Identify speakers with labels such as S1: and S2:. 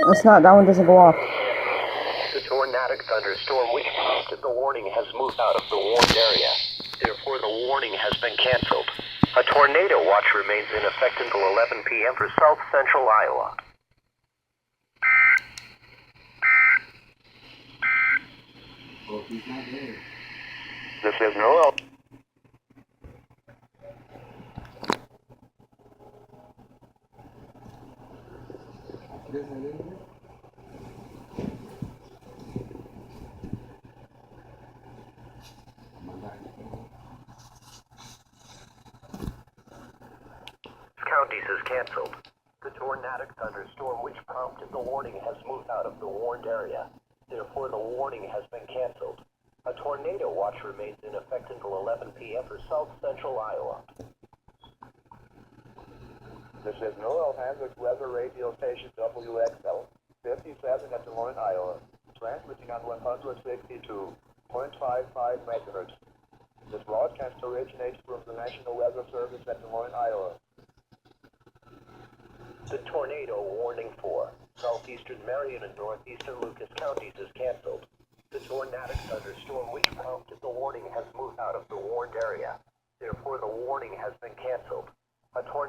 S1: It's not, that one doesn't go off.
S2: The tornadic thunderstorm which prompted the warning has moved out of the warned area. Therefore, the warning has been canceled. A tornado watch remains in effect until 11 p.m. for south central Iowa. This is Noel. Counties is canceled. The tornadic thunderstorm which prompted the warning has moved out of the warned area. Therefore, the warning has been canceled. A tornado watch remains in effect until 11 p.m. for south central Iowa. This is Noel Hendricks Weather Radio Station WXL, 57 at Des Moines, Iowa, transmitting on 162.55 megahertz. This broadcast originates from the National Weather Service at Des Moines, Iowa. The tornado warning for southeastern Marion and northeastern Lucas counties is canceled. The tornadic thunderstorm which prompted the warning has moved out of the warned area. Therefore, the warning has been canceled. A tornado